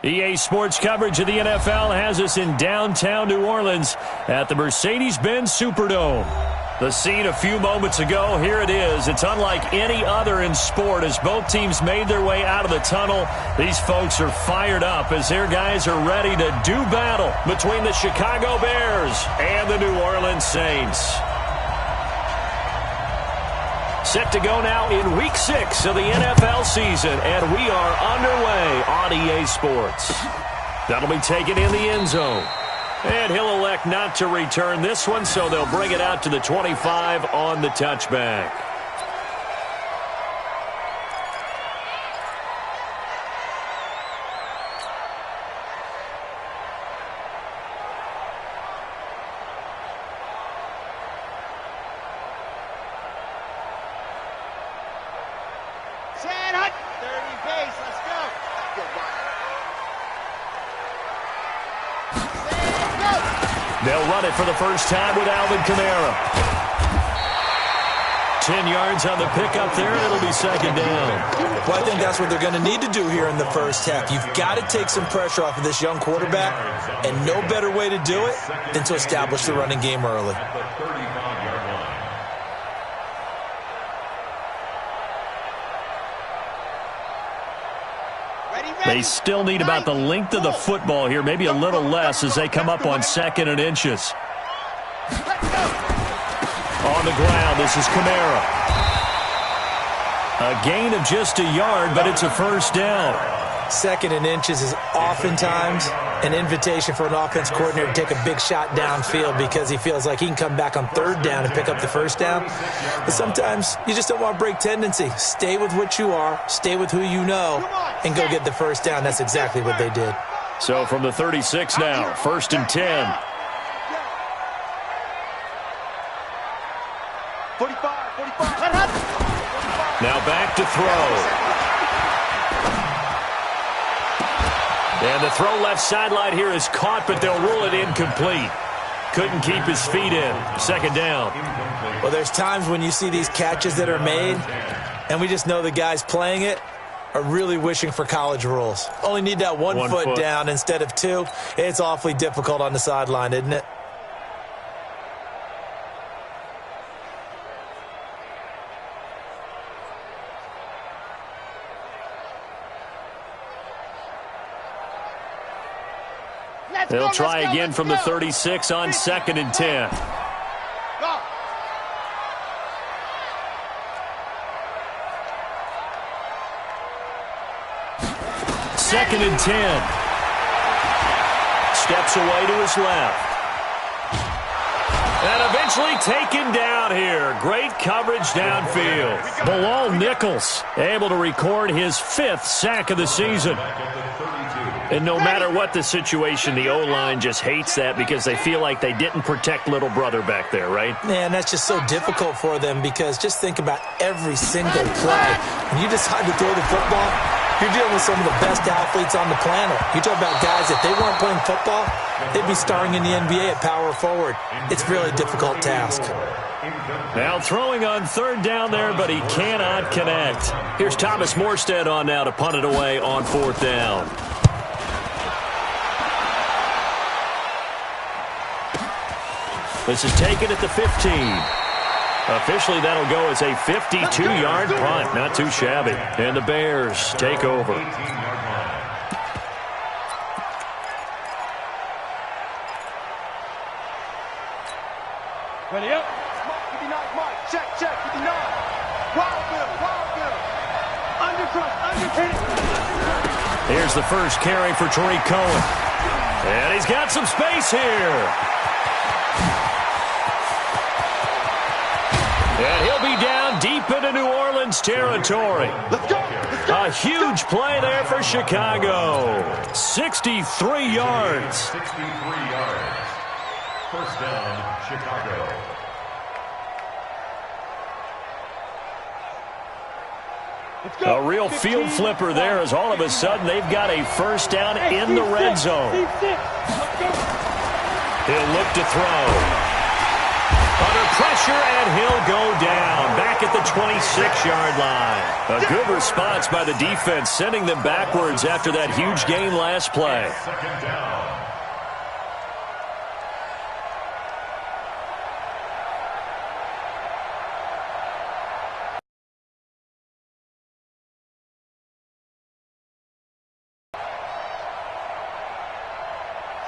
EA Sports coverage of the NFL has us in downtown New Orleans at the Mercedes-Benz Superdome. The scene a few moments ago, here it is. It's unlike any other in sport as both teams made their way out of the tunnel. These folks are fired up as their guys are ready to do battle between the Chicago Bears and the New Orleans Saints. Set to go now in Week 6 of the NFL season, and we are underway on EA Sports. That'll be taken in the end zone. And he'll elect not to return this one, so they'll bring it out to the 25 on the touchback. They'll run it for the first time with Alvin Kamara. 10 yards on the pickup there, and it'll be second down. Well, I think that's what they're going to need to do here in the first half. You've got to take some pressure off of this young quarterback, and no better way to do it than to establish the running game early. They still need about the length of the football here, maybe a little less as they come up on 2nd and inches. On the ground, this is Kamara. A gain of just a yard, but it's a first down. 2nd and inches is oftentimes an invitation for an offense coordinator to take a big shot downfield because he feels like he can come back on 3rd down and pick up the first down. But sometimes you just don't want to break tendency. Stay with what you are, stay with who you know, and go get the first down. That's exactly what they did. So from the 36 now, 1st and 10. 45. Now back to throw. And the throw left sideline here is caught, but they'll rule it incomplete. Couldn't keep his feet in. 2nd down. Well, there's times when you see these catches that are made, and we just know the guys playing it are really wishing for college rules. Only need that one foot down instead of 2. It's awfully difficult on the sideline, isn't it? They'll try again from the 36 on 2nd and 10. Go. 2nd and 10. Steps away to his left. And eventually taken down here. Great coverage downfield. Bilal Nichols able to record his 5th sack of the season. And no matter what the situation, the O-line just hates that because they feel like they didn't protect little brother back there, right? Man, that's just so difficult for them because just think about every single play. When you decide to throw the football, you're dealing with some of the best athletes on the planet. You talk about guys, if they weren't playing football, they'd be starring in the NBA at power forward. It's really a difficult task. Now throwing on 3rd down there, but he cannot connect. Here's Thomas Morstead on now to punt it away on 4th down. This is taken at the 15. Officially, that'll go as a 52-yard punt. Not too shabby. And the Bears take over. Ready up. Mark. Check. 59. Wild Bill. Undercut. Here's the first carry for Tariq Cohen. And he's got some space here. And he'll be down deep into New Orleans territory. Let's go. A huge play there for Chicago. 63 yards. 63 yards. First down, Chicago. A real field flipper there as all of a sudden they've got a first down in the red zone. He'll look to throw. Under pressure, and he'll go down. Back at the 26-yard line. A good response by the defense, sending them backwards after that huge gain last play. Second down.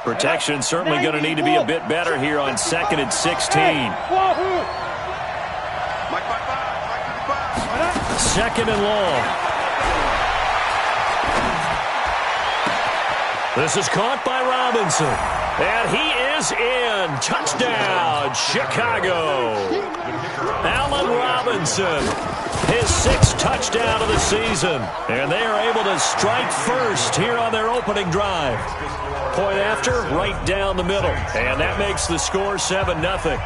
Protection certainly going to need to be a bit better here on 2nd and 16. 2nd and long. This is caught by Robinson. And he is in. Touchdown, Chicago. Allen Robinson, his 6th touchdown of the season. And they are able to strike first here on their opening drive. Point after, right down the middle. And that makes the score 7-0.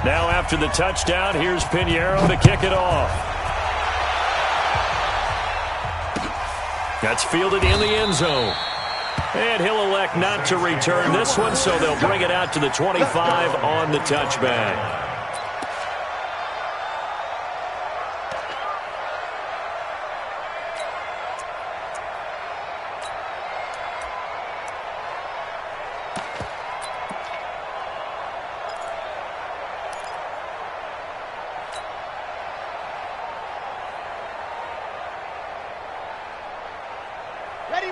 Now after the touchdown, here's Pinheiro to kick it off. That's fielded in the end zone. And he'll elect not to return this one, so they'll bring it out to the 25 on the touchback.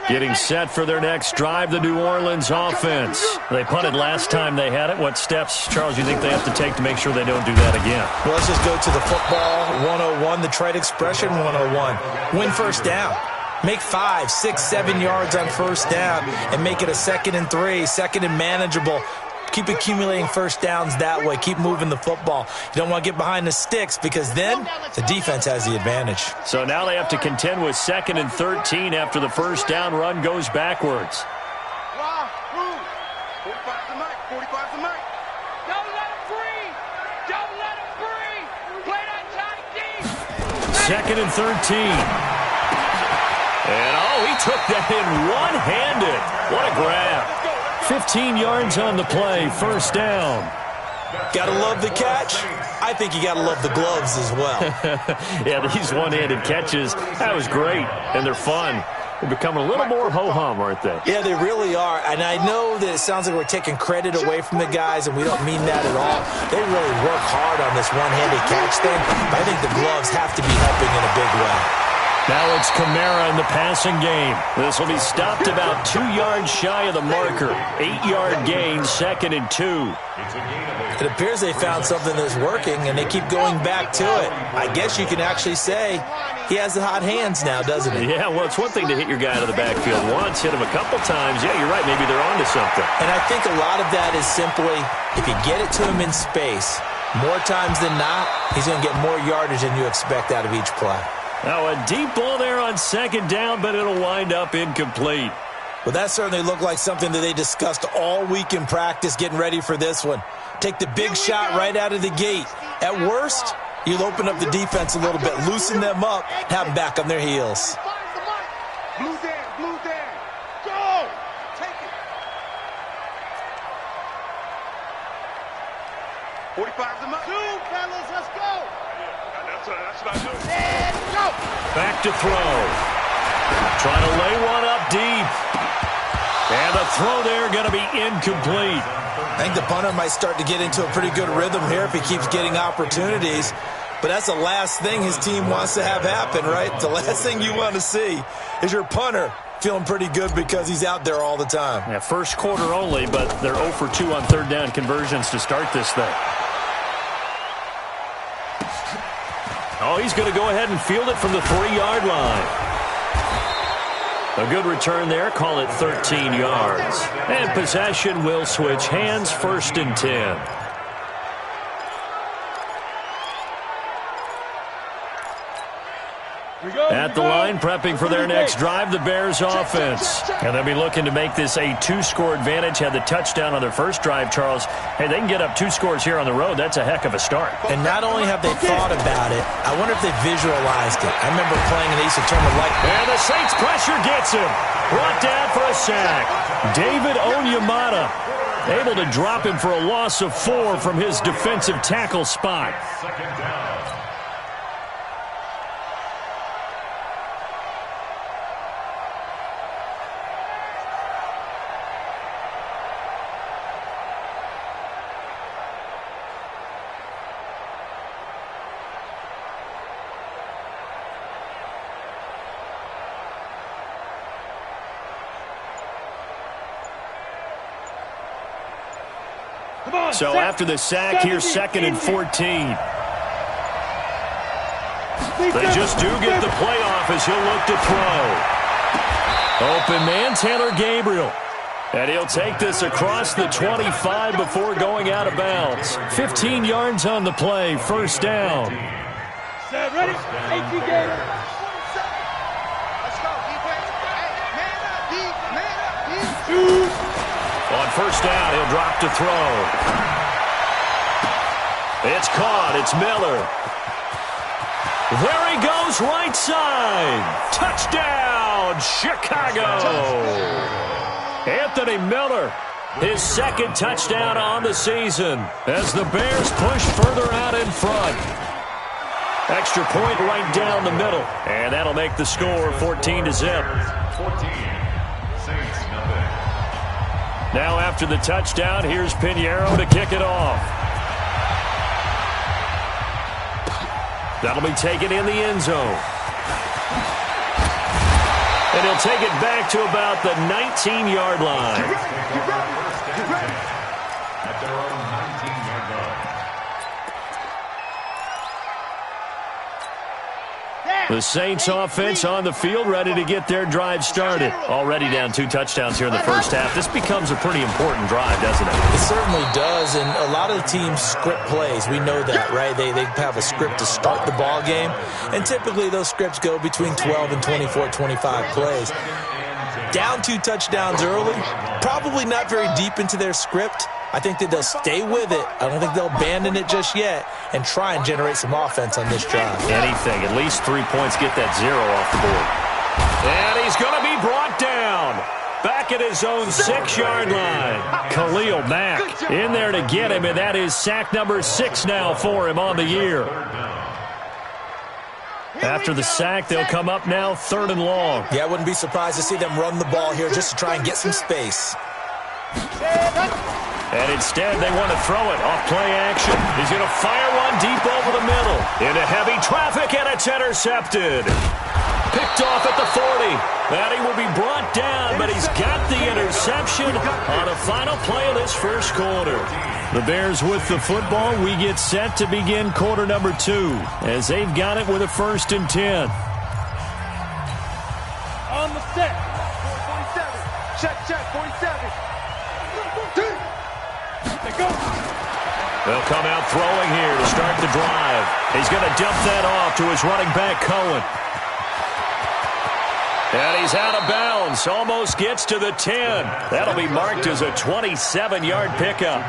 Getting set for their next drive, the New Orleans offense. They punted last time they had it. What steps, Charles, you think they have to take to make sure they don't do that again? Well, let's just go to the football 101, the trade expression 101. Win first down. Make 5, 6, 7 yards on first down and make it a 2nd and 3, 2nd and manageable. Keep accumulating first downs that way. Keep moving the football. You don't want to get behind the sticks because then the defense has the advantage. So now they have to contend with 2nd and 13 after the first down run goes backwards. 2nd and 13. And, he took that in one-handed. What a grab. 15 yards on the play, first down. Gotta love the catch. I think you gotta love the gloves as well. Yeah, these one-handed catches, that was great, and they're fun. They're becoming a little more ho-hum, aren't they? Yeah, they really are. And I know that it sounds like we're taking credit away from the guys, and we don't mean that at all. They really work hard on this one-handed catch thing, but I think the gloves have to be helping in a big way. Now it's Kamara in the passing game. This will be stopped about 2 yards shy of the marker. 8-yard gain, 2nd and 2. It appears they found something that's working, and they keep going back to it. I guess you can actually say he has the hot hands now, doesn't he? Yeah, well, it's one thing to hit your guy out of the backfield once, hit him a couple times. Yeah, you're right. Maybe they're onto something. And I think a lot of that is simply if you get it to him in space, more times than not, he's going to get more yardage than you expect out of each play. Now a deep ball there on 2nd down, but it'll wind up incomplete. Well, that certainly looked like something that they discussed all week in practice getting ready for this one. Take the big shot right out of the gate. At worst, you'll open up the defense a little bit, loosen them up, have them back on their heels. Blue down. Go! Take it. 45's the mark. 2, fellas, let's go. That's what I do. And go. Back to throw. Trying to lay one up deep. And the throw there going to be incomplete. I think the punter might start to get into a pretty good rhythm here if he keeps getting opportunities. But that's the last thing his team wants to have happen, right? The last thing you want to see is your punter feeling pretty good because he's out there all the time. Yeah, first quarter only, but they're 0 for 2 on 3rd down conversions to start this thing. He's going to go ahead and field it from the 3-yard line. A good return there. Call it 13 yards. And possession will switch hands, 1st and 10. At the line, prepping for their next drive, the Bears offense. And they'll be looking to make this a 2-score advantage. Had the touchdown on their first drive, Charles. Hey, they can get up 2 scores here on the road. That's a heck of a start. And not only have they thought about it, I wonder if they visualized it. I remember playing in the East tournament like that. And the Saints pressure gets him. Brought down for a sack. David Onyemata. Able to drop him for a loss of 4 from his defensive tackle spot. Second down. So after the sack, here's 2nd and 14. They just do get the play off as he'll look to throw. Open man, Taylor Gabriel. And he'll take this across the 25 before going out of bounds. 15 yards on the play, first down. Set, ready? 18 Gator. Let's go, defense. Man up, On first down, he'll drop to throw. It's caught. It's Miller. There he goes, right side. Touchdown, Chicago. Anthony Miller, his 2nd touchdown on the season as the Bears push further out in front. Extra point right down the middle. And that'll make the score 14-0. 14. Saints, nothing. Now after the touchdown, here's Pinheiro to kick it off. That'll be taken in the end zone. And he'll take it back to about the 19-yard line. At their own 19-yard line. The Saints offense on the field, ready to get their drive started. Already down 2 touchdowns here in the first half. This becomes a pretty important drive, doesn't it? It certainly does, and a lot of the teams script plays. We know that, right? They have a script to start the ball game, and typically those scripts go between 12 and 24, 25 plays. Down 2 touchdowns early, probably not very deep into their script. I think that they'll stay with it. I don't think they'll abandon it just yet and try and generate some offense on this drive. Anything. At least 3 points, get that 0 off the board. And he's going to be brought down. Back at his own 6-yard line. Khalil Mack in there to get him, and that is sack number 6 now for him on the year. After the sack, they'll come up now 3rd and long. Yeah, I wouldn't be surprised to see them run the ball here just to try and get some space. And instead, they want to throw it off play action. He's going to fire one deep over the middle. Into heavy traffic, and it's intercepted. Picked off at the 40. That he will be brought down, but he's got the interception on a final play of this first quarter. The Bears with the football. We get set to begin quarter number 2 as they've got it with a 1st and 10. On the set. 47. Check, 47. They'll come out throwing here to start the drive. He's going to dump that off to his running back, Cohen. And he's out of bounds. Almost gets to the 10. That'll be marked as a 27-yard pickup.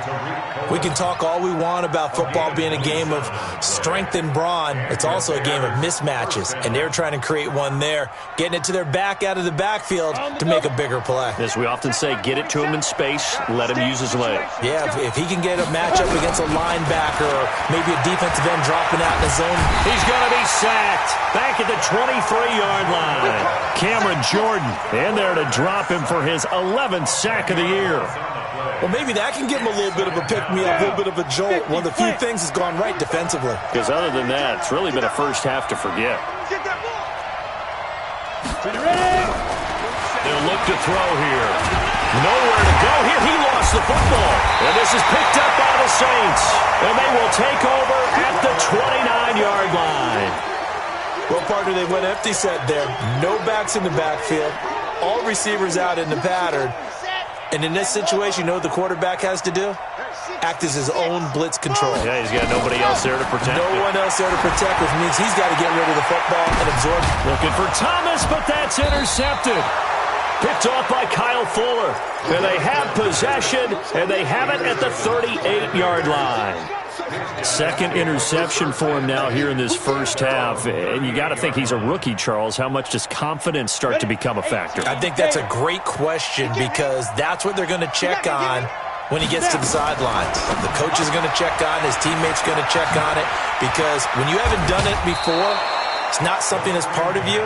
We can talk all we want about football being a game of strength and brawn. It's also a game of mismatches, and they're trying to create one there, getting it to their back out of the backfield to make a bigger play. As we often say, get it to him in space, let him use his legs. Yeah, if he can get a matchup against a linebacker or maybe a defensive end dropping out in the zone. He's going to be sacked back at the 23-yard line. Cameron Jordan in there to drop him for his 11th sack of the year. Well, maybe that can give him a little bit of a pick-me-up, a little bit of a jolt. One of the few things that's gone right defensively. Because other than that, it's really been a first half to forget. They'll look to throw here. Nowhere to go here. He lost the football. And this is picked up by the Saints. And they will take over at the 29-yard line. Well, partner, they went empty set there. No backs in the backfield. All receivers out in the pattern. And in this situation, you know what the quarterback has to do? Act as his own blitz control. Yeah, he's got nobody else there to protect No one else there to protect, which means he's got to get rid of the football and absorb it. Looking for Thomas, but that's intercepted. Picked off by Kyle Fuller. And they have possession, and they have it at the 38-yard line. 2nd interception for him now here in this first half. And you got to think he's a rookie, Charles. How much does confidence start to become a factor? I think that's a great question because that's what they're going to check on when he gets to the sidelines. The coach is going to check on it. His teammates going to check on it, because when you haven't done it before, it's not something that's part of you.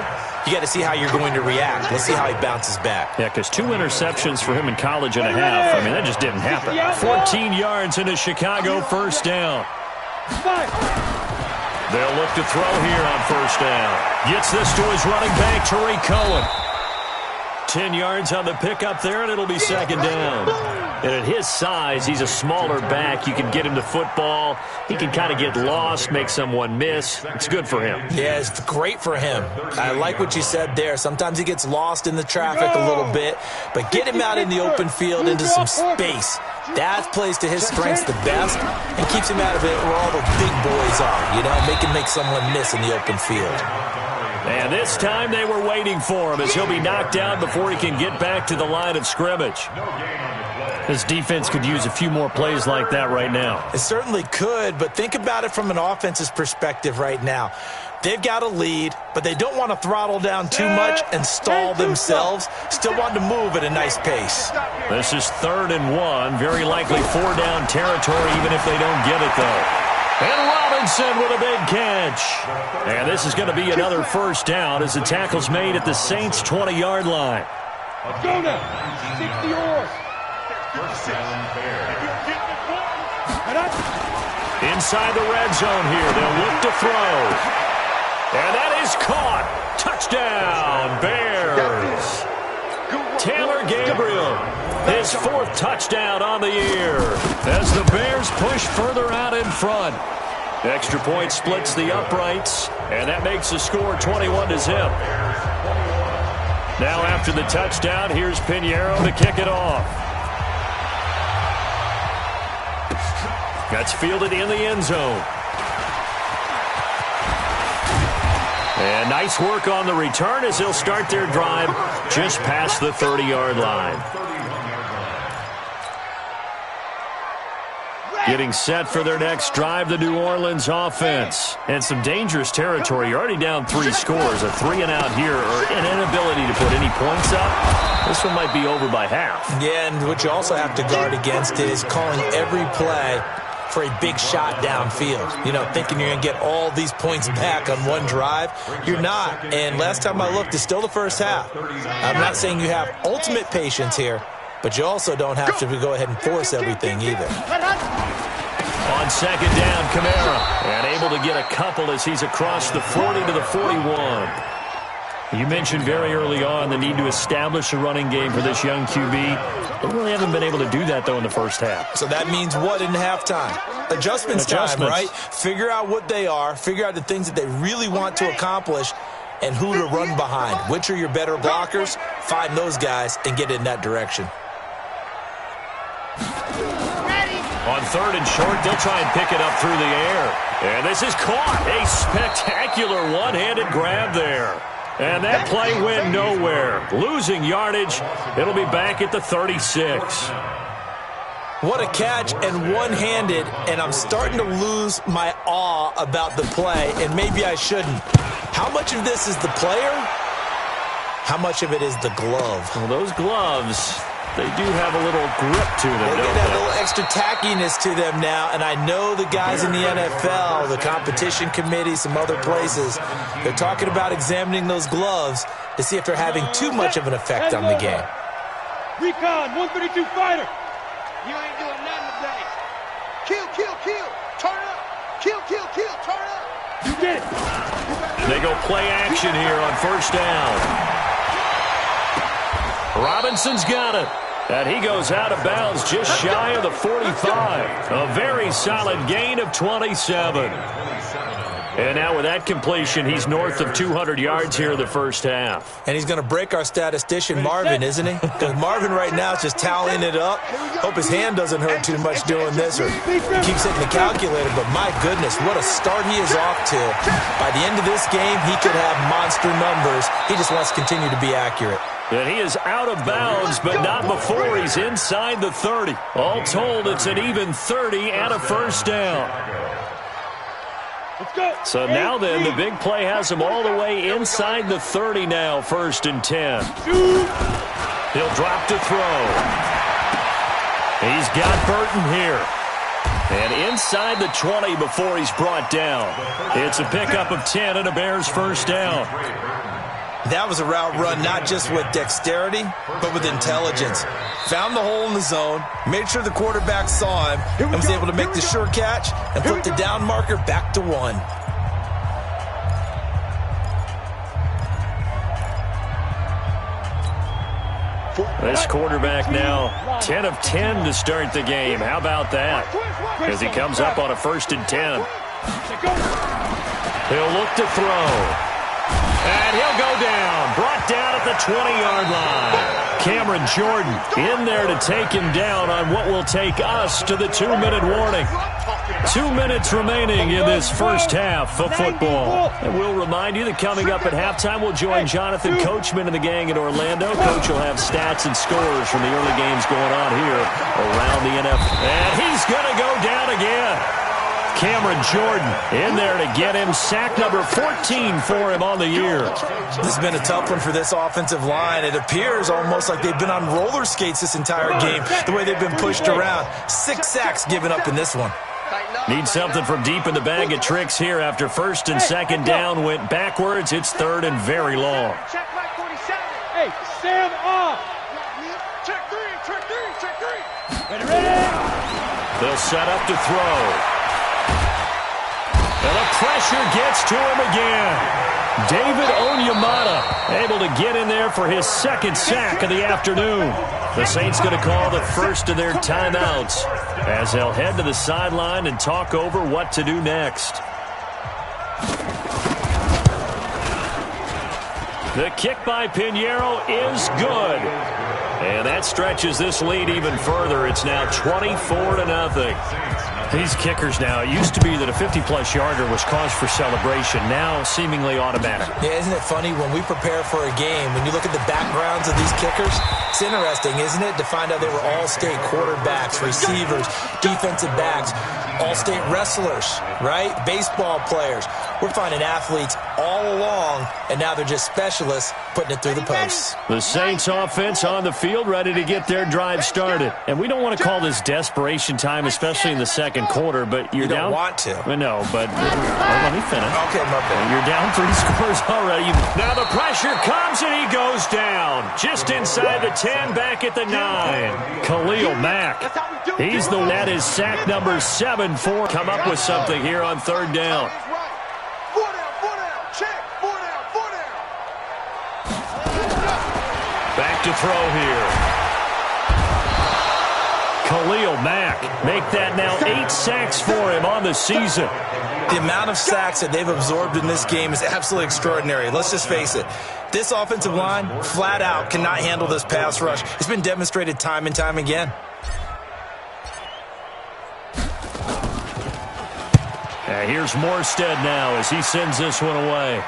You got to see how you're going to react. Let's see how he bounces back. Yeah, because 2 interceptions for him in college and a half. I mean, that just didn't happen. 14 yards into Chicago, first down. They'll look to throw here on first down. Gets this to his running back, Tariq Cohen. 10 yards on the pickup there, and it'll be second down. And at his size, he's a smaller back. You can get him to football. He can kind of get lost, make someone miss. It's good for him. Yeah, it's great for him. I like what you said there. Sometimes he gets lost in the traffic a little bit, but get him out in the open field into some space. That plays to his strengths the best and keeps him out of it where all the big boys are, you know, make someone miss in the open field. And this time they were waiting for him, as he'll be knocked down before he can get back to the line of scrimmage. This defense could use a few more plays like that right now. It certainly could, but think about it from an offense's perspective right now. They've got a lead, but they don't want to throttle down too much and stall themselves. Still want to move at a nice pace. This is 3rd and 1. Very likely 4-down territory, even if they don't get it, though. And Robinson with a big catch. And this is going to be another first down as the tackle's made at the Saints' 20-yard line. Go now. 60 yours. Inside the red zone here. They'll look to throw. And that is caught. Touchdown, Bears. Taylor Gabriel, his 4th touchdown on the year, as the Bears push further out in front. Extra point splits the uprights, and that makes the score 21-0. Now after the touchdown, here's Pinheiro to kick it off. That's fielded in the end zone. And nice work on the return as they'll start their drive just past the 30-yard line. Getting set for their next drive, the New Orleans offense. And some dangerous territory. You're already down 3 scores. A 3-and-out here, or an inability to put any points up. This one might be over by half. Yeah, and what you also have to guard against is calling every play for a big shot downfield. You know, thinking you're going to get all these points back on one drive. You're not. And last time I looked, it's still the first half. I'm not saying you have ultimate patience here, but you also don't have to go ahead and force everything either. On second down, Kamara. And able to get a couple as he's across the 40 to the 41. You mentioned very early on the need to establish a running game for this young QB. They really haven't been able to do that, though, in the first half. So that means what in halftime? Adjustments time, right? Figure out what they are. Figure out the things that they really want to accomplish and who to run behind. Which are your better blockers? Find those guys and get in that direction. On 3rd and short, they'll try and pick it up through the air. And this is caught. A spectacular one-handed grab there. And that play went nowhere. Losing yardage. It'll be back at the 36. What a catch, and one-handed, and I'm starting to lose my awe about the play, and maybe I shouldn't. How much of this is the player? How much of it is the glove? Well, those gloves, they do have a little grip to them, They don't get that they? little extra tackiness to them now, and I know the guys in the NFL, the competition committee, some other places, they're talking about examining those gloves to see if they're having too much of an effect on the game. Recon, 132 fighter. You ain't doing nothing today. Kill, kill, kill. Turn up. Kill, kill, kill. Turn up. You did it. They go play action here on first down. Robinson's got it. And he goes out of bounds just shy of the 45. A very solid gain of 27. And now with that completion, he's north of 200 yards here in the first half. And he's going to break our statistician, Marvin, isn't he? Because Marvin right now is just tallying it up. Hope his hand doesn't hurt too much doing this, or he keeps hitting the calculator. But my goodness, what a start he is off to. By the end of this game, he could have monster numbers. He just wants to continue to be accurate. And he is out of bounds, but not before he's inside the 30. All told, it's an even 30 and a first down. So now then, the big play has him all the way inside the 30 now, 1st and 10. He'll drop to throw. He's got Burton here. And inside the 20 before he's brought down. It's a pickup of 10 and a Bears first down. That was a route run not just with dexterity, but with intelligence. Found the hole in the zone, made sure the quarterback saw him, and was able to make the sure catch and put the down marker back to 1. This quarterback now 10 of 10 to start the game. How about that? As he comes up on a 1st and 10. He'll look to throw. And he'll go down. Brought down at the 20-yard line. Cameron Jordan in there to take him down on what will take us to the 2-minute warning. 2 minutes remaining in this first half of football. And we'll remind you that coming up at halftime, we'll join Jonathan Coachman and the gang in Orlando. Coach will have stats and scores from the early games going on here around the NFL. And he's going to go down again. Cameron Jordan in there to get him. Sack number 14 for him on the year. This has been a tough one for this offensive line. It appears almost like they've been on roller skates this entire game, the way they've been pushed around. 6 sacks given up in this one. Need something from deep in the bag of tricks here after 1st and 2nd down went backwards. It's 3rd and very long. Hey, Sam off. Check three. Ready. They'll set up to throw. And the pressure gets to him again. David Onyemata able to get in there for his 2nd sack of the afternoon. The Saints going to call the first of their timeouts as they'll head to the sideline and talk over what to do next. The kick by Pinheiro is good. And that stretches this lead even further. It's now 24-0. These kickers now, it used to be that a 50-plus yarder was cause for celebration, now seemingly automatic. Yeah, isn't it funny when we prepare for a game, when you look at the backgrounds of these kickers, it's interesting, isn't it, to find out they were all-state quarterbacks, receivers, defensive backs, all-state wrestlers, right? Baseball players. We're finding athletes all along, and now they're just specialists putting it through the posts. The Saints offense on the field ready to get their drive started. And we don't want to call this desperation time, especially in the second quarter, but you're down. You don't want to. No, but let me finish. Okay, my bad. You're down 3 scores already. Now the pressure comes and he goes down. Just inside the 10, back at the 9. Khalil Mack. He's the that is sack number 7 for. Come up with something here on 3rd down. Back to throw here. Khalil Mack. Make that now 8 sacks for him on the season. The amount of sacks that they've absorbed in this game is absolutely extraordinary. Let's just face it. This offensive line, flat out, cannot handle this pass rush. It's been demonstrated time and time again. Here's Morstead now as he sends this one away.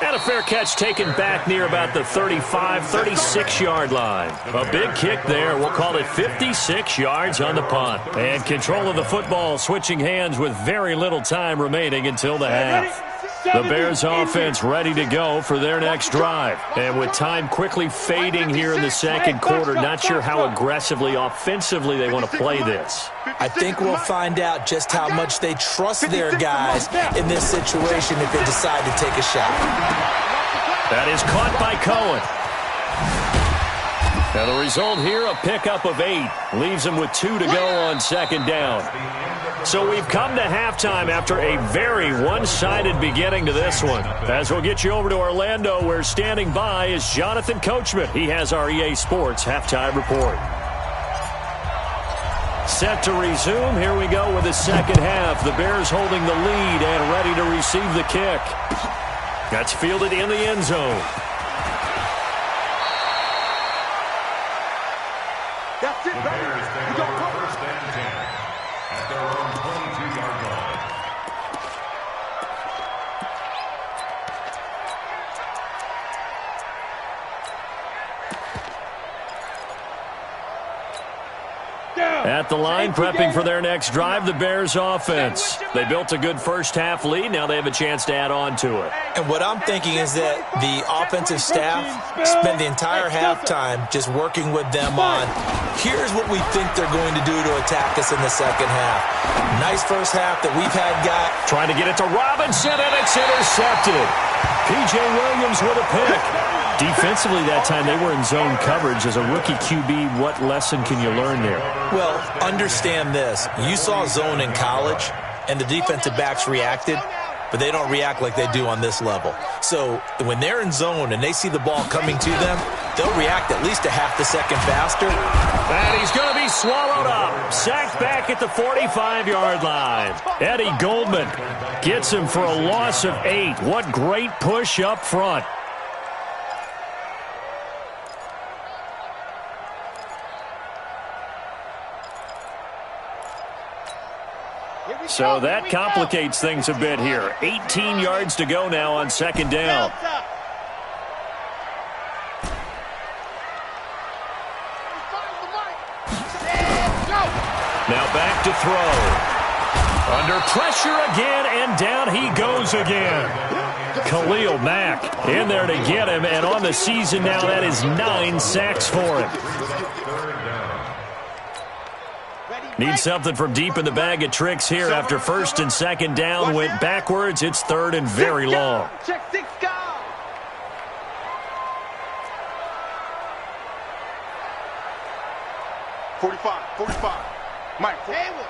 And a fair catch taken back near about the 35, 36-yard line. A big kick there. We'll call it 56 yards on the punt. And control of the football switching hands with very little time remaining until the half. The Bears offense ready to go for their next drive. And with time quickly fading here in the second quarter, not sure how aggressively, offensively they want to play this. I think we'll find out just how much they trust their guys in this situation if they decide to take a shot. That is caught by Cohen. And the result here, a pickup of 8. Leaves them with 2 to go on 2nd down. So we've come to halftime after a very one-sided beginning to this one. As we'll get you over to Orlando, where standing by is Jonathan Coachman. He has our EA Sports halftime report. Set to resume. Here we go with the second half. The Bears holding the lead and ready to receive the kick. That's fielded in the end zone. That's it, baby. Bears take over 1st and 10 at their own 22-yard line. At the line, prepping for their next drive, the Bears offense. They built a good first-half lead. Now they have a chance to add on to it. And what I'm thinking is that the offensive staff spend the entire halftime just working with them on, here's what we think they're going to do to attack us in the second half. Nice first half that we've had, got. Trying to get it to Robinson, and it's intercepted. P.J. Williams with a pick. Defensively that time, they were in zone coverage. As a rookie QB, what lesson can you learn there? Well, understand this. You saw zone in college, and the defensive backs reacted, but they don't react like they do on this level. So when they're in zone and they see the ball coming to them, they'll react at least a half a second faster. And he's going to be swallowed up. Sacked back at the 45-yard line. Eddie Goldman gets him for a loss of 8. What great push up front. So that complicates things a bit here. 18 yards to go now on second down. Now back to throw. Under pressure again, and down he goes again. Khalil Mack in there to get him, and on the season now, that is 9 sacks for him. Need something from deep in the bag of tricks here after first and second down went backwards. It's third and very long. Check 6, go. $45. Mike. Haywood.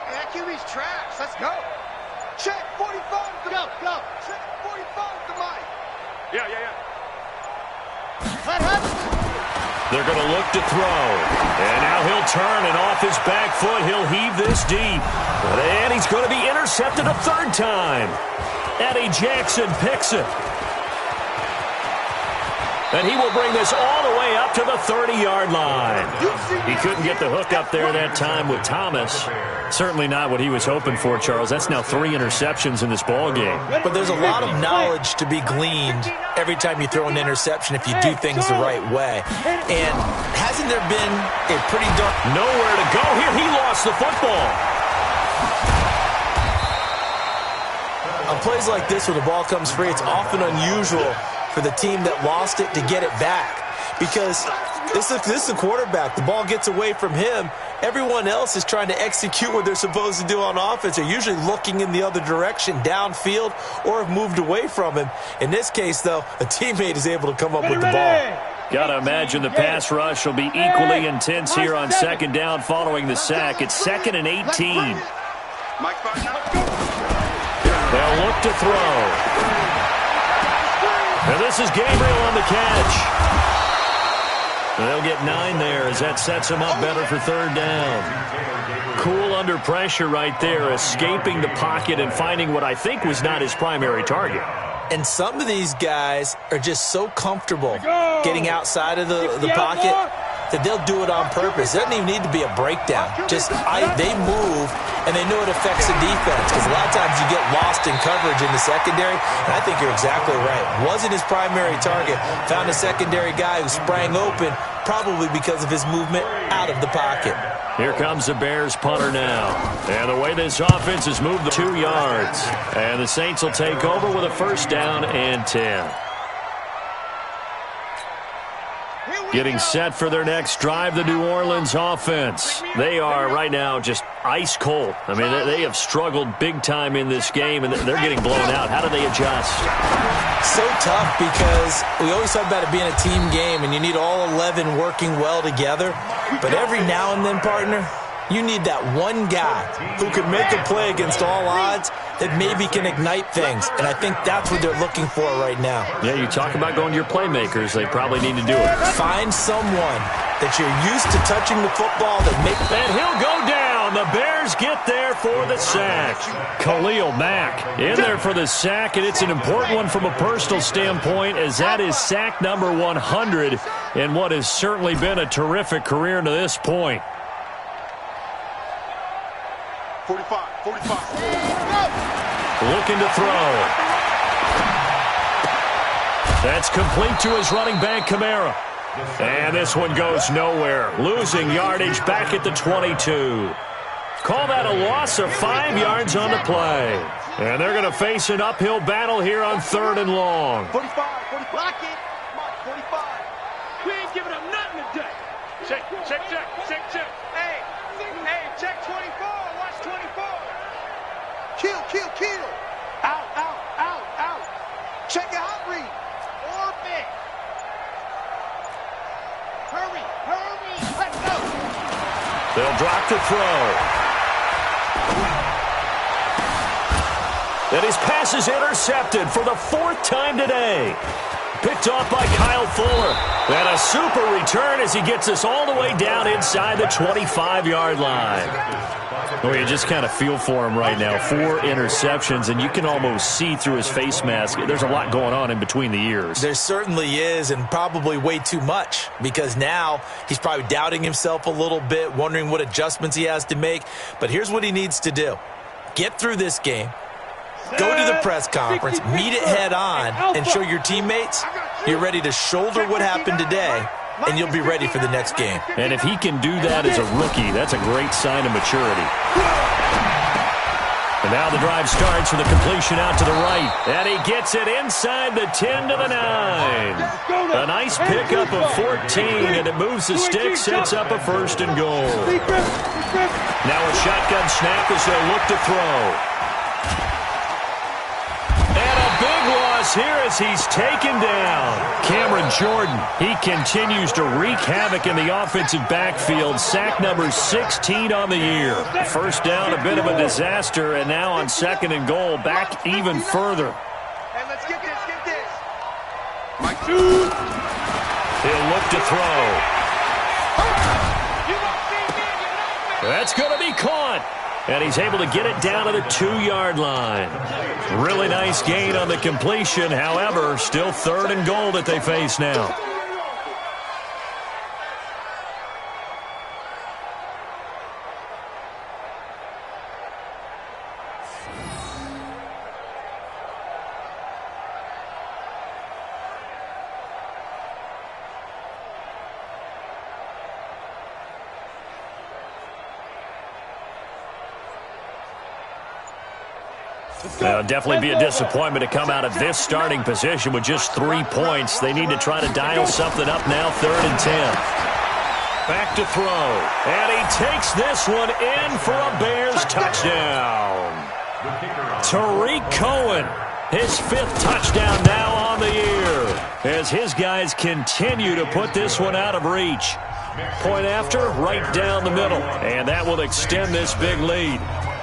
Hey, that QB's trash. Let's go. Check 45. Go. Check 45 to Mike. Yeah. Let happen. They're going to look to throw. And now he'll turn, and off his back foot, he'll heave this deep. And he's going to be intercepted a third time. Eddie Jackson picks it. And he will bring this all the way up to the 30-yard line. He couldn't get the hook up there that time with Thomas. Certainly not what he was hoping for, Charles. That's now 3 interceptions in this ball game. But there's a lot of knowledge to be gleaned every time you throw an interception if you do things the right way. And hasn't there been a pretty dark... Nowhere to go here. He lost the football. On plays like this where the ball comes free, it's often unusual for the team that lost it to get it back. Because this is a quarterback. The ball gets away from him. Everyone else is trying to execute what they're supposed to do on offense. They're usually looking in the other direction, downfield, or have moved away from him. In this case, though, a teammate is able to come up with the ball. Got to imagine the pass rush will be equally intense here on second down following the sack. It's 2nd and 18. They'll look to throw. And this is Gabriel on the catch. They'll get 9 there as that sets him up better for third down. Cool under pressure right there, escaping the pocket and finding what I think was not his primary target. And some of these guys are just so comfortable getting outside of the pocket that they'll do it on purpose. It doesn't even need to be a breakdown. They move, and they know it affects the defense. Because a lot of times you get lost in coverage in the secondary, and I think you're exactly right. Wasn't his primary target. Found a secondary guy who sprang open, probably because of his movement out of the pocket. Here comes the Bears punter now. And the way this offense has moved 2 yards. And the Saints will take over with a first down and 10. Getting set for their next drive, the New Orleans offense. They are right now just ice cold. I mean, they have struggled big time in this game, and they're getting blown out. How do they adjust? So tough because we always talk about it being a team game, and you need all 11 working well together. But every now and then, partner, you need that one guy who can make a play against all odds that maybe can ignite things. And I think that's what they're looking for right now. Yeah, you talk about going to your playmakers. They probably need to do it. Find someone that you're used to touching the football that make... And he'll go down. The Bears get there for the sack. Khalil Mack in there for the sack, and it's an important one from a personal standpoint, as that is sack number 100 in what has certainly been a terrific career to this point. 45. Looking to throw. That's complete to his running back, Kamara. And this one goes nowhere. Losing yardage back at the 22. Call that a loss of 5 yards on the play. And they're going to face an uphill battle here on 3rd and long. 45, 45. Lock it. Come on, 45. We ain't giving them nothing today. Check. Hey, check 24. Watch 24. Kill. Out. Check it out, read. Orbit. Hurry. Let's go. They'll drop to throw. And his pass is intercepted for the 4th time today. Picked off by Kyle Fuller. And a super return as he gets us all the way down inside the 25-yard line. Well, you just kind of feel for him right now. 4 interceptions, and you can almost see through his face mask. There's a lot going on in between the ears. There certainly is, and probably way too much, because now he's probably doubting himself a little bit, wondering what adjustments he has to make. But here's what he needs to do. Get through this game. Go to the press conference, meet it head on, and show your teammates you're ready to shoulder what happened today, and you'll be ready for the next game. And if he can do that as a rookie, that's a great sign of maturity. And now the drive starts with a completion out to the right. And he gets it inside the 10 to the 9. A nice pickup of 14, and it moves the stick, sets up a 1st and goal. Now a shotgun snap as they'll look to throw. Big loss here as he's taken down. Cameron Jordan, he continues to wreak havoc in the offensive backfield. Sack number 16 on the year. 1st down, a bit of a disaster, and now on 2nd and goal, back even further. Hey, let's get this. He'll look to throw. That's going to be caught. And he's able to get it down to the 2-yard line. Really nice gain on the completion. However, still 3rd and goal that they face now. It'll definitely be a disappointment to come out of this starting position with just 3 points. They need to try to dial something up now, 3rd and 10. Back to throw. And he takes this one in for a Bears touchdown. Tariq Cohen, his 5th touchdown now on the year, as his guys continue to put this one out of reach. Point after, right down the middle. And that will extend this big lead.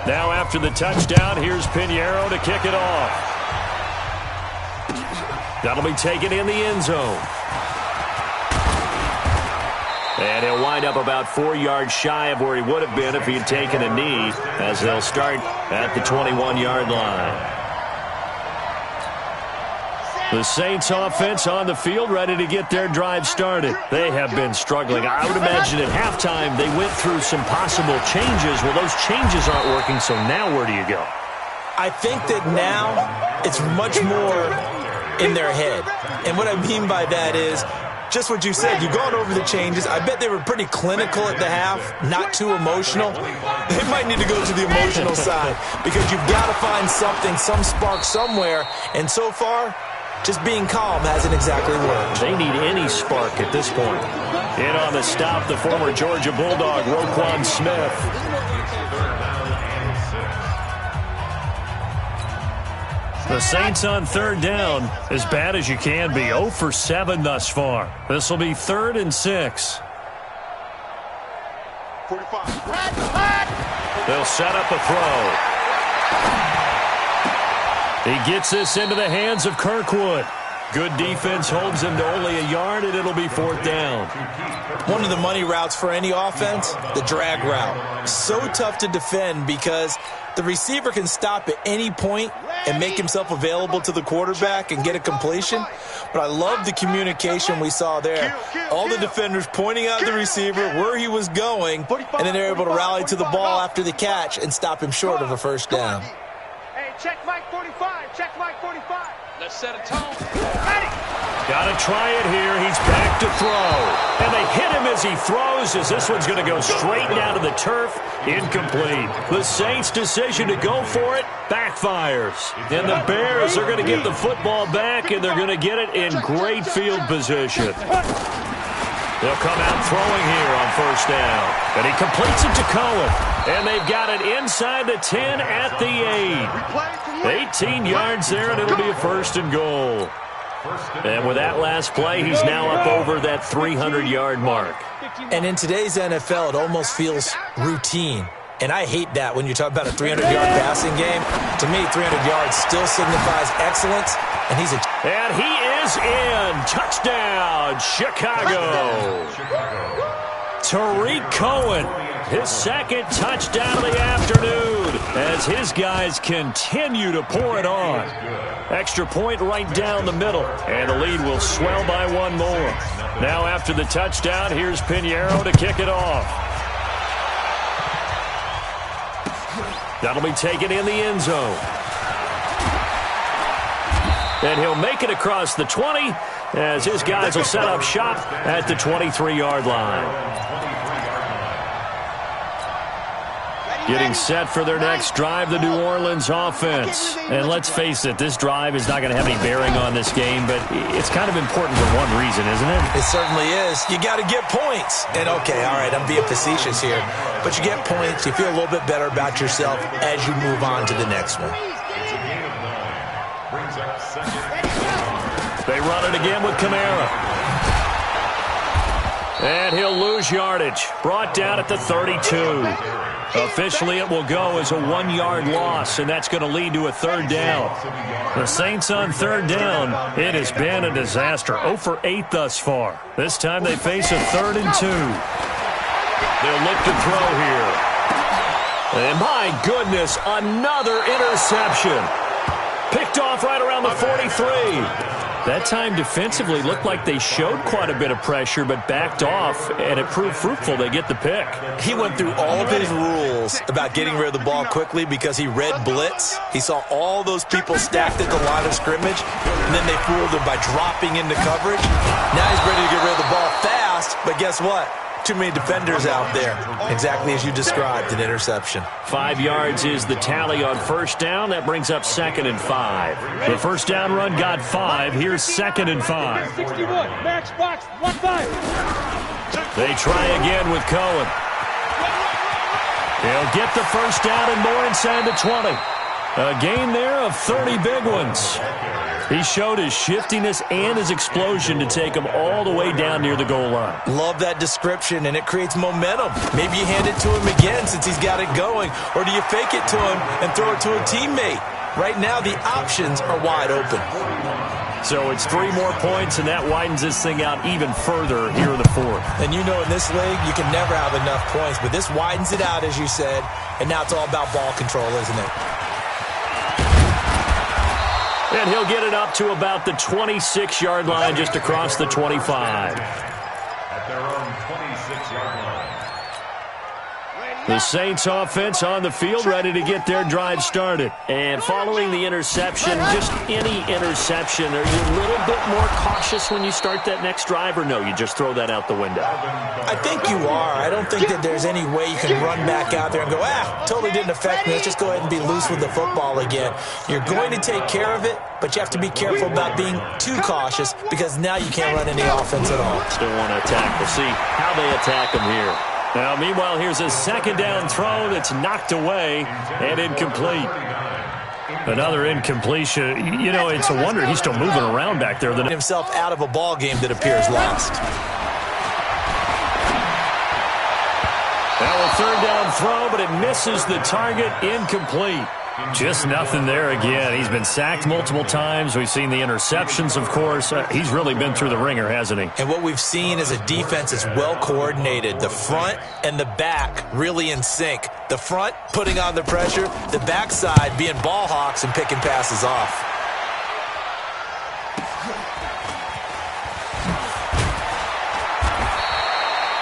Now after the touchdown, here's Pinheiro to kick it off. That'll be taken in the end zone. And he'll wind up about 4 yards shy of where he would have been if he had taken a knee, as they'll start at the 21-yard line. The Saints offense on the field, ready to get their drive started. They have been struggling. I would imagine at halftime they went through some possible changes. Well, those changes aren't working, so now where do you go? I think that now it's much more in their head. And what I mean by that is just what you said. You've gone over the changes. I bet they were pretty clinical at the half, not too emotional. They might need to go to the emotional side because you've got to find something, some spark somewhere. And so far, just being calm hasn't exactly worked. They need any spark at this point. In on the stop, the former Georgia Bulldog, Roquan Smith. The Saints on 3rd down, as bad as you can be. 0 for 7 thus far. This will be 3rd and 6. 45. They'll set up a throw. He gets this into the hands of Kirkwood. Good defense holds him to only a yard, and it'll be 4th down. One of the money routes for any offense, the drag route. So tough to defend because the receiver can stop at any point and make himself available to the quarterback and get a completion. But I love the communication we saw there. All the defenders pointing out the receiver, where he was going, and then they're able to rally to the ball after the catch and stop him short of a 1st down. Hey, check Mike 45. Check Mike 45. Let's set a tone. Got to try it here. He's back to throw. And they hit him as he throws, as this one's going to go straight down to the turf. Incomplete. The Saints' decision to go for it backfires. And the Bears are going to get the football back, and they're going to get it in great field position. They'll come out throwing here on first down. And he completes it to Cohen. And they've got it inside the 10 at the 8. 18 yards there, and it'll be a first and goal. And with that last play, he's now up over that 300-yard mark. And in today's NFL, it almost feels routine. And I hate that when you talk about a 300-yard passing game. To me, 300 yards still signifies excellence, and he's a... And he is in. Touchdown, Chicago. Tariq Cohen, his second touchdown of the afternoon, as his guys continue to pour it on. Extra point right down the middle, and the lead will swell by one more. Now after the touchdown, here's Pinheiro to kick it off. That'll be taken in the end zone. And he'll make it across the 20, as his guys will set up shop at the 23-yard line. Getting set for their next drive, the New Orleans offense. And let's face it, this drive is not going to have any bearing on this game, but it's kind of important for one reason, isn't it? It certainly is. You got to get points. And, okay, all right, I'm being facetious here. But you get points, you feel a little bit better about yourself as you move on to the next one. They run it again with Kamara. And he'll lose yardage. Brought down at the 32. Officially, it will go as a 1-yard loss, and that's going to lead to a third down. The Saints on third down. It has been a disaster. 0 for 8 thus far. This time they face a 3rd and 2. They'll look to throw here. And my goodness, another interception. Picked off right around the 43. That time defensively looked like they showed quite a bit of pressure but backed off, and it proved fruitful. They get the pick. He went through all of his rules about getting rid of the ball quickly because he read blitz. He saw all those people stacked at the line of scrimmage, and then they fooled him by dropping into coverage. Now he's ready to get rid of the ball fast, but guess what? Too many defenders out there. Exactly as you described, an interception. 5 yards is the tally on first down. That brings up 2nd and 5. The first down run got 5. Here's 2nd and 5. 61, max box, 1-5. They try again with Cohen. He'll get the first down and more inside the 20. A gain there of 30 big ones. He showed his shiftiness and his explosion to take him all the way down near the goal line. Love that description, and it creates momentum. Maybe you hand it to him again since he's got it going, or do you fake it to him and throw it to a teammate? Right now, the options are wide open. So it's 3 more points, and that widens this thing out even further here in the 4th. And you know in this league, you can never have enough points, but this widens it out, as you said, and now it's all about ball control, isn't it? And he'll get it up to about the 26-yard line, just across the 25. At their own 26-yard line. The Saints offense on the field, ready to get their drive started. And following the interception, just any interception, are you a little bit more cautious when you start that next drive, or no, you just throw that out the window? I think you are. I don't think that there's any way you can run back out there and go, totally didn't affect me. Let's just go ahead and be loose with the football again. You're going to take care of it, but you have to be careful about being too cautious because now you can't run any offense at all. Still want to attack. We'll see how they attack them here. Now, meanwhile, here's a 2nd down throw that's knocked away and incomplete. Another incompletion. You know, it's a wonder he's still moving around back there. Himself out of a ball game that appears lost. Now a 3rd down throw, but it misses the target. Incomplete. Just nothing there again. He's been sacked multiple times. We've seen the interceptions, of course. He's really been through the ringer, hasn't he? And what we've seen is a defense that's well coordinated. The front and the back really in sync. The front putting on the pressure, the backside being ball hawks and picking passes off.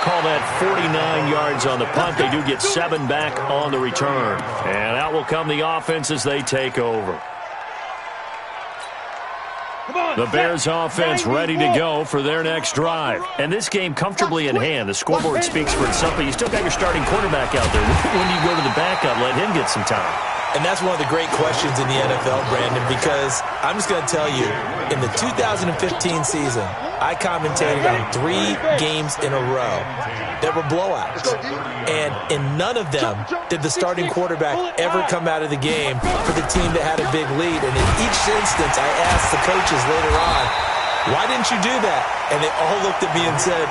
Call that 49 yards on the punt. They do get 7 back on the return. And out will come the offense as they take over. The Bears offense ready to go for their next drive. And this game comfortably in hand. The scoreboard speaks for itself, but you still got your starting quarterback out there. When do you go to the backup, let him get some time? And that's one of the great questions in the NFL, Brandon, because I'm just going to tell you, in the 2015 season, I commentated on 3 games in a row that were blowouts. And in none of them did the starting quarterback ever come out of the game for the team that had a big lead. And in each instance, I asked the coaches later on, why didn't you do that? And they all looked at me and said,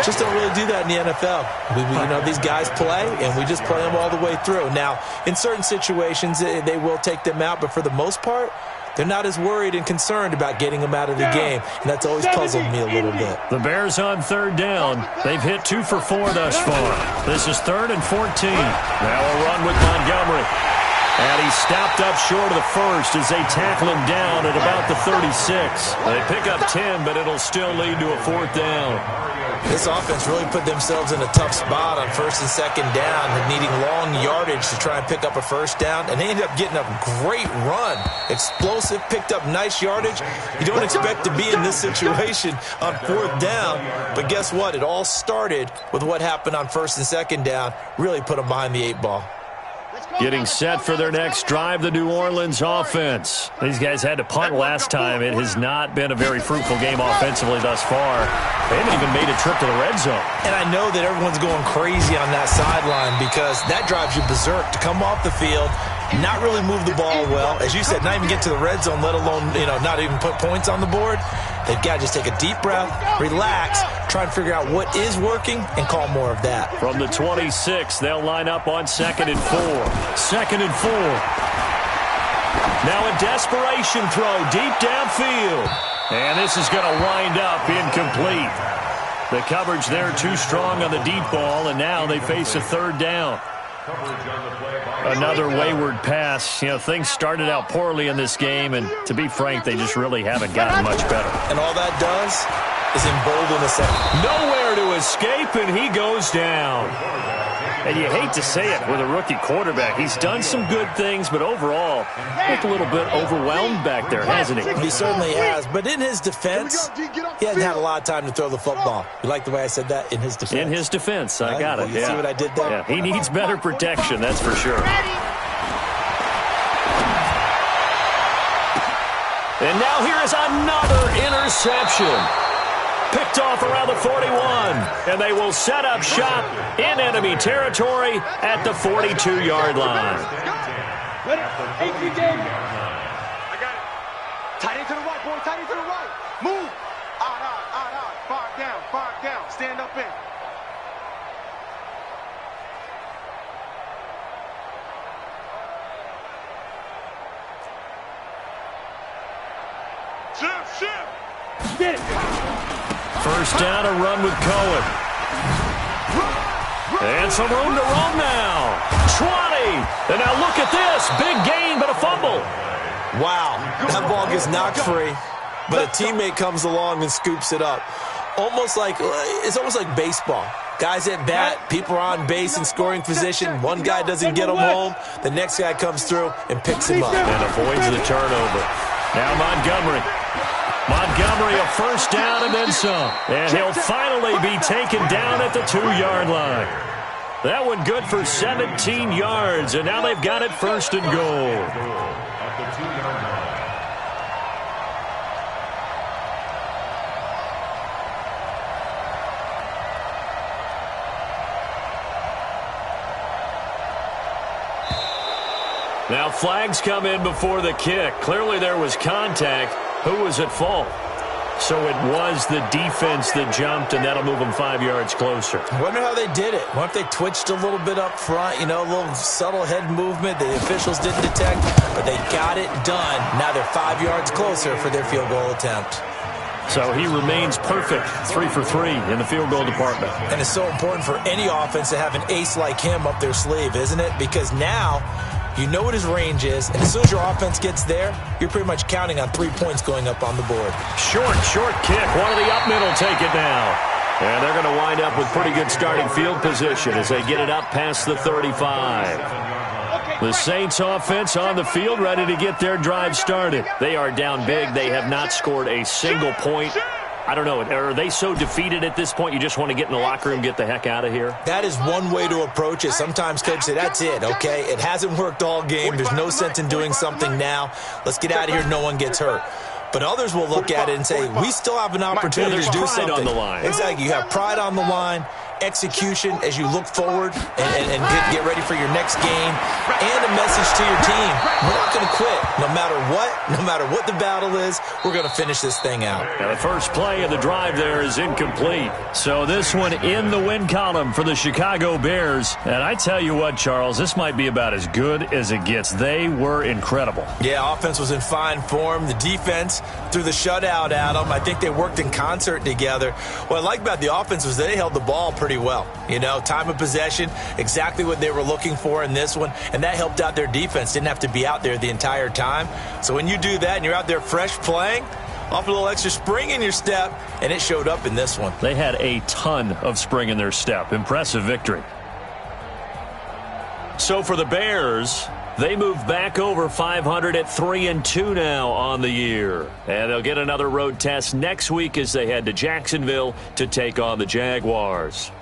just don't really do that in the NFL. These guys play, and we just play them all the way through. Now, in certain situations, they will take them out, but for the most part, they're not as worried and concerned about getting them out of the game, and that's always puzzled me a little bit. The Bears on third down. They've hit 2 for 4 thus far. This is 3rd and 14. Now a run with Montgomery. And he stopped up short of the first as they tackle him down at about the 36. They pick up 10, but it'll still lead to a 4th down. This offense really put themselves in a tough spot on 1st and 2nd down, and needing long yardage to try and pick up a 1st down, and they ended up getting a great run. Explosive, picked up nice yardage. You don't expect to be in this situation on 4th down, but guess what? It all started with what happened on 1st and 2nd down. Really put them behind the 8 ball. Getting set for their next drive, the New Orleans offense. These guys had to punt last time. It has not been a very fruitful game offensively thus far. They haven't even made a trip to the red zone. And I know that everyone's going crazy on that sideline because that drives you berserk to come off the field, not really move the ball well. As you said, not even get to the red zone, let alone, not even put points on the board. They've got to just take a deep breath, relax, try and figure out what is working, and call more of that. From the 26, they'll line up on 2nd and 4. 2nd and 4. Now a desperation throw deep downfield. And this is going to wind up incomplete. The coverage there too strong on the deep ball, and now they face a 3rd down. Another wayward pass. Things started out poorly in this game, and to be frank, they just really haven't gotten much better. And all that does is embolden the second. Nowhere to escape, and he goes down. And you hate to say it with a rookie quarterback. He's done some good things, but overall, looked a little bit overwhelmed back there, hasn't he? He certainly has. But in his defense, he hasn't had a lot of time to throw the football. You like the way I said that? In his defense. In his defense. I got it. You see what I did there? Yeah, he needs better protection, that's for sure. And now here is another interception. Picked off around the 41, and they will set up shop in enemy territory at the 42-yard line. I got it. Tight end to the right, boy. Tight end to the right. Move. Out. 5 down. Stand up in. Shift. Get it. First down, a run with Cohen. And some room to roam now. 20. And now look at this. Big gain, but a fumble. Wow. That ball gets knocked free, but a teammate comes along and scoops it up. It's almost like baseball. Guys at bat, people are on base in scoring position. One guy doesn't get him home. The next guy comes through and picks him up. And avoids the turnover. Now Montgomery, a first down and then some. And he'll finally be taken down at the 2-yard line. That one good for 17 yards, and now they've got it 1st and goal. Now flags come in before the kick. Clearly there was contact. Who was at fault? So it was the defense that jumped, and that'll move them 5 yards closer. I wonder how they did it. I wonder if they twitched a little bit up front, a little subtle head movement the officials didn't detect, but they got it done. Now they're 5 yards closer for their field goal attempt. So he remains perfect, 3 for 3 in the field goal department. And it's so important for any offense to have an ace like him up their sleeve, isn't it? Because now you know what his range is, and as soon as your offense gets there, you're pretty much counting on 3 points going up on the board. Short kick. One of the up middle take it now. And they're going to wind up with pretty good starting field position as they get it up past the 35. Okay, The Saints offense on the field, ready to get their drive started. They are down big. They have not scored a single point. I don't know. Are they so defeated at this point you just want to get in the locker room, get the heck out of here? That is one way to approach it. Sometimes coaches say, that's it, okay? It hasn't worked all game. There's no sense in doing something now. Let's get out of here. No one gets hurt. But others will look at it and say, we still have an opportunity to do something. On the line. Exactly. You have pride on the line, execution as you look forward and get ready for your next game, and a message to your team. We're not going to quit. No matter what the battle is, we're going to finish this thing out. Now, the first play of the drive there is incomplete. So this one in the win column for the Chicago Bears. And I tell you what, Charles, this might be about as good as it gets. They were incredible. Yeah, offense was in fine form. The defense threw the shutout at them. I think they worked in concert together. What I like about the offense was they held the ball pretty well. You know, time of possession, exactly what they were looking for in this one, and that helped out their defense. Didn't have to be out there the entire time. So when you do that and you're out there fresh playing, off a little extra spring in your step, and it showed up in this one. They had a ton of spring in their step. Impressive victory. So for the Bears, they move back over 500 at 3-2 now on the year. And they'll get another road test next week as they head to Jacksonville to take on the Jaguars.